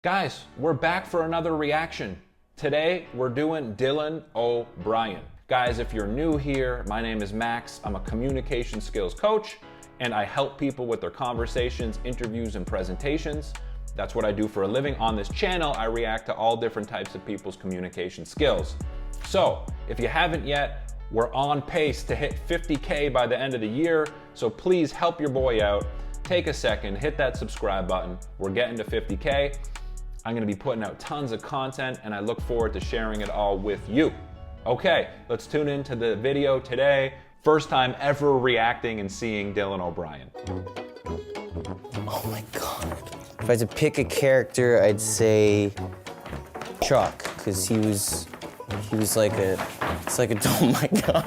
Guys, we're back for another reaction. Today, we're doing Dylano'brien. Guys, if you're new here, my name is Max. I'm a communication skills coach, and I help people with their conversations, interviews, and presentations. That's what I do for a living. On this channel, I react to all different types of people's communication skills. So, if you haven't yet, we're on pace to hit 50K by the end of the year, so please help your boy out. Take a second, hit that subscribe button. We're getting to 50K. I'm gonna be putting out tons of content and I look forward to sharing it all with you. Okay, let's tune into the video today. First time ever reacting and seeing Dylano'brien. Oh my God. If I had to pick a character, I'd say Chuck, because he was like oh my God.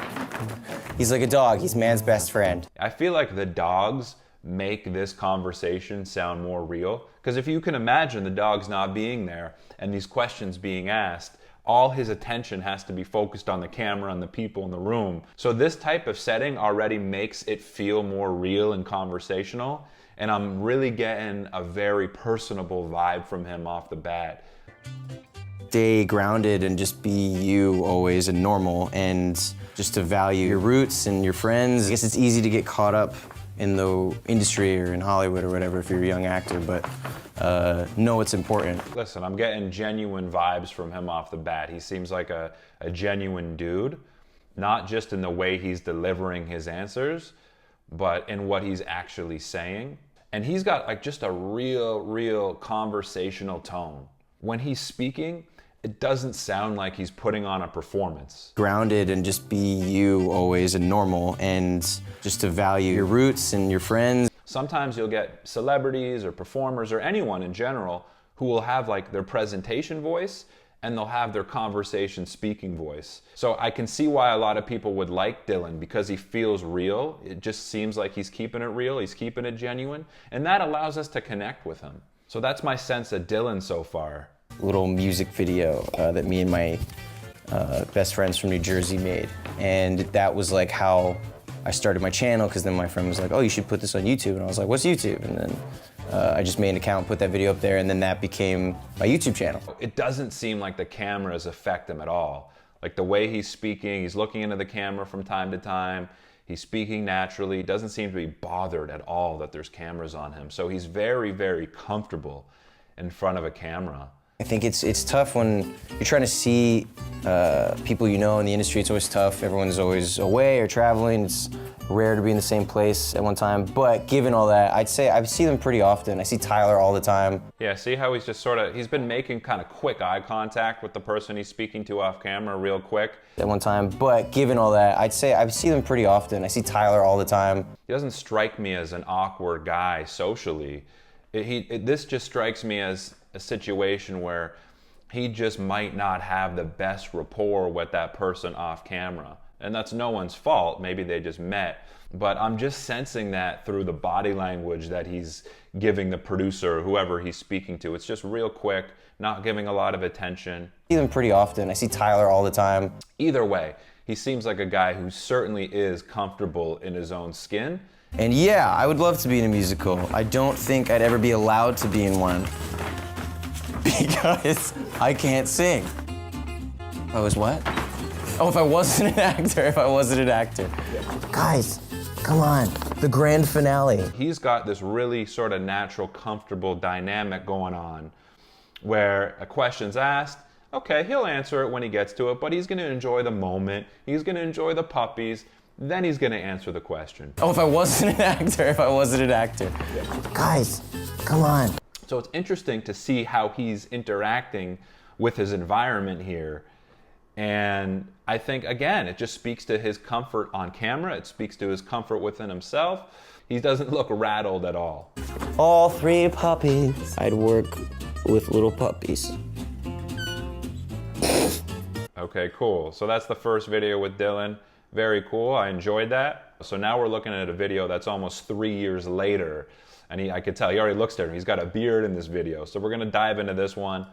He's like a dog, he's man's best friend. I feel like the dogs make this conversation sound more real. Because if you can imagine the dog's not being there and these questions being asked, all his attention has to be focused on the camera and the people in the room. So this type of setting already makes it feel more real and conversational. And I'm really getting a very personable vibe from him off the bat. Stay grounded and just be you always and normal, and just to value your roots and your friends. I guess it's easy to get caught up in the industry or in Hollywood or whatever if you're a young actor, but know it's important. Listen, I'm getting genuine vibes from him off the bat. He seems like a genuine dude, not just in the way he's delivering his answers, but in what he's actually saying. And he's got like just a real conversational tone. When he's speaking, it doesn't sound like he's putting on a performance. Grounded and just be you always and normal, and just to value your roots and your friends. Sometimes you'll get celebrities or performers or anyone in general who will have like their presentation voice and they'll have their conversation speaking voice. So I can see why a lot of people would like Dylan, because he feels real. It just seems like he's keeping it real, he's keeping it genuine, and that allows us to connect with him. So that's my sense of Dylan so far. Little music video that me and my best friends from New Jersey made. And that was like how I started my channel, because then my friend was like, oh, you should put this on YouTube. And I was like, what's YouTube? And then I just made an account, put that video up there, and then that became my YouTube channel. It doesn't seem like the cameras affect him at all. Like the way he's speaking, he's looking into the camera from time to time, he's speaking naturally, he doesn't seem to be bothered at all that there's cameras on him. So he's very comfortable in front of a camera. I think it's tough when you're trying to see people you know in the industry. It's always tough. Everyone's always away or traveling. It's rare to be in the same place at one time. But given all that, I'd say I see them pretty often. I see Tyler all the time. Yeah, see how he's just he's been making kind of quick eye contact with the person he's speaking to off camera real quick. At one time, but given all that, I'd say I see them pretty often. I see Tyler all the time. He doesn't strike me as an awkward guy socially. This just strikes me as a situation where he just might not have the best rapport with that person off camera. And that's no one's fault, maybe they just met. But I'm just sensing that through the body language that he's giving the producer, whoever he's speaking to. It's just real quick, not giving a lot of attention. I see them pretty often. I see Tyler all the time. Either way, he seems like a guy who certainly is comfortable in his own skin. And yeah, I would love to be in a musical. I don't think I'd ever be allowed to be in one, because I can't sing. If I was what? Oh, if I wasn't an actor. Guys, come on, the grand finale. He's got this really sort of natural, comfortable dynamic going on where a question's asked, okay, he'll answer it when he gets to it, but he's gonna enjoy the moment, he's gonna enjoy the puppies, then he's gonna answer the question. Oh, if I wasn't an actor. Guys, come on. So it's interesting to see how he's interacting with his environment here. And I think, again, it just speaks to his comfort on camera. It speaks to his comfort within himself. He doesn't look rattled at all. All three puppies. I'd work with little puppies. Okay, cool. So that's the first video with Dylan. Very cool, I enjoyed that. So now we're looking at a video that's almost 3 years later. And I could tell, he already looks different. He's got a beard in this video. So we're gonna dive into this one.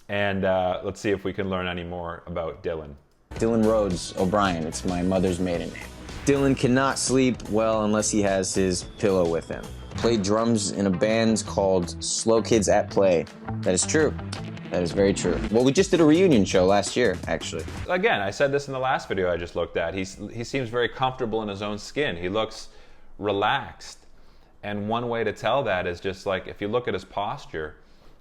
And let's see if we can learn any more about Dylan. Dylan Rhodes O'Brien, it's my mother's maiden name. Dylan cannot sleep well unless he has his pillow with him. Played drums in a band called Slow Kids at Play. That is true. That is very true. Well, we just did a reunion show last year, actually. Again, I said this in the last video I just looked at. He seems very comfortable in his own skin. He looks relaxed. And one way to tell that is just like, if you look at his posture,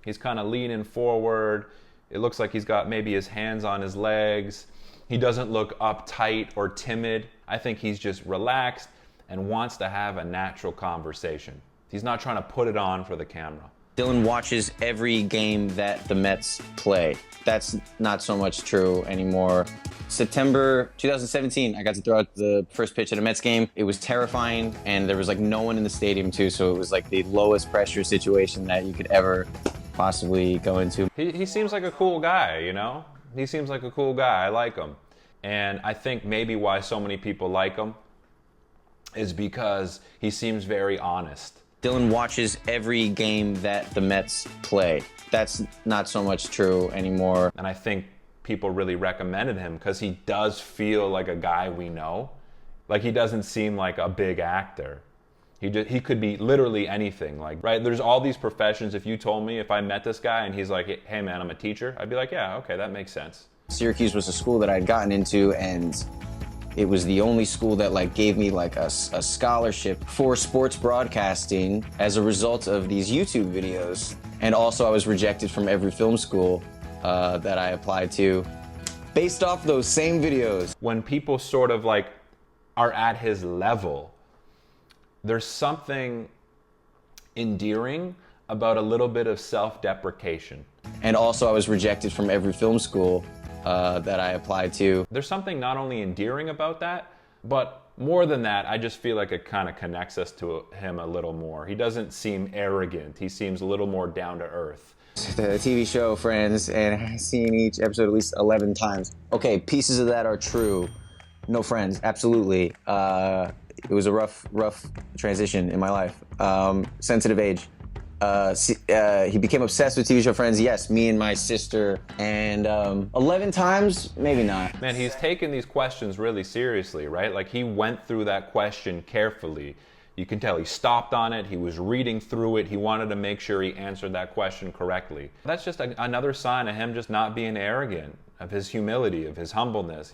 he's kind of leaning forward. It looks like he's got maybe his hands on his legs. He doesn't look uptight or timid. I think he's just relaxed and wants to have a natural conversation. He's not trying to put it on for the camera. Dylan watches every game that the Mets play. That's not so much true anymore. September 2017, I got to throw out the first pitch at a Mets game. It was terrifying, and there was like no one in the stadium too, so it was like the lowest pressure situation that you could ever possibly go into. He seems like a cool guy, you know? He seems like a cool guy. I like him. And I think maybe why so many people like him is because he seems very honest. Dylan watches every game that the Mets play. That's not so much true anymore. And I think people really recommended him because he does feel like a guy we know. Like, he doesn't seem like a big actor. He could be literally anything. Like, right? There's all these professions. If you told me, if I met this guy and he's like, hey man, I'm a teacher, I'd be like, yeah, okay, that makes sense. Syracuse was a school that I'd gotten into, and it was the only school that like gave me like a scholarship for sports broadcasting as a result of these YouTube videos. And also I was rejected from every film school that I applied to based off those same videos. When people sort of like are at his level, there's something endearing about a little bit of self-deprecation. And also I was rejected from every film school that I applied to. There's something not only endearing about that, but more than that, I just feel like it kind of connects us to him a little more. He doesn't seem arrogant. He seems a little more down to earth. The TV show Friends, and I've seen each episode at least 11 times. Okay, pieces of that are true. No Friends, absolutely. It was a rough transition in my life. Sensitive age. He became obsessed with TV show Friends. Yes, me and my sister. And 11 times, maybe not. Man, he's taken these questions really seriously, right? Like, he went through that question carefully. You can tell he stopped on it. He was reading through it. He wanted to make sure he answered that question correctly. That's just another sign of him just not being arrogant, of his humility, of his humbleness.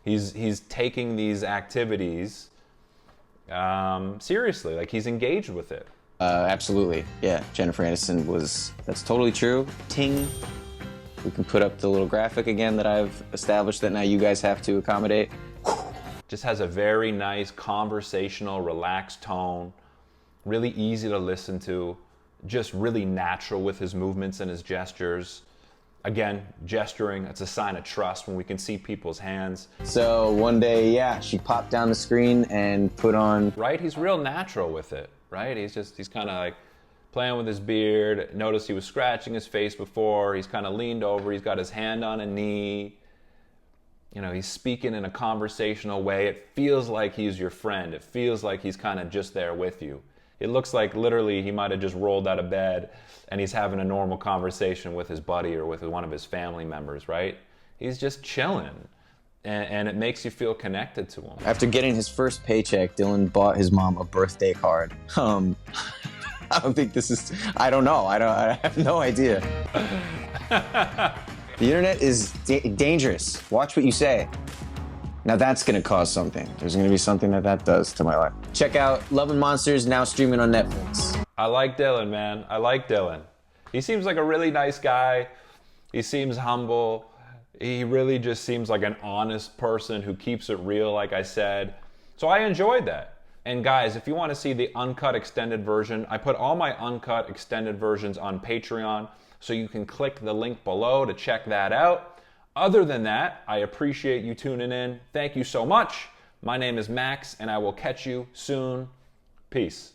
He's taking these activities seriously. Like, he's engaged with it. Absolutely. Yeah, Jennifer Aniston that's totally true. Ting. We can put up the little graphic again that I've established that now you guys have to accommodate. Just has a very nice conversational, relaxed tone. Really easy to listen to. Just really natural with his movements and his gestures. Again, gesturing, it's a sign of trust when we can see people's hands. So one day, yeah, she popped down the screen and put on... Right? He's real natural with it, right? He's kind of like playing with his beard. Notice he was scratching his face before. He's kind of leaned over. He's got his hand on a knee. You know, he's speaking in a conversational way. It feels like he's your friend. It feels like he's kind of just there with you. It looks like literally he might have just rolled out of bed and he's having a normal conversation with his buddy or with one of his family members, right? He's just chilling, and it makes you feel connected to him. After getting his first paycheck, Dylan bought his mom a birthday card. I don't think this is, I don't know. I have no idea. The internet is dangerous. Watch what you say. Now that's gonna cause something. There's gonna be something that does to my life. Check out Love and Monsters, now streaming on Netflix. I like Dylan, man. I like Dylan. He seems like a really nice guy. He seems humble. He really just seems like an honest person who keeps it real, like I said. So I enjoyed that. And guys, if you want to see the uncut extended version, I put all my uncut extended versions on Patreon, so you can click the link below to check that out. Other than that, I appreciate you tuning in. Thank you so much. My name is Max, and I will catch you soon. Peace.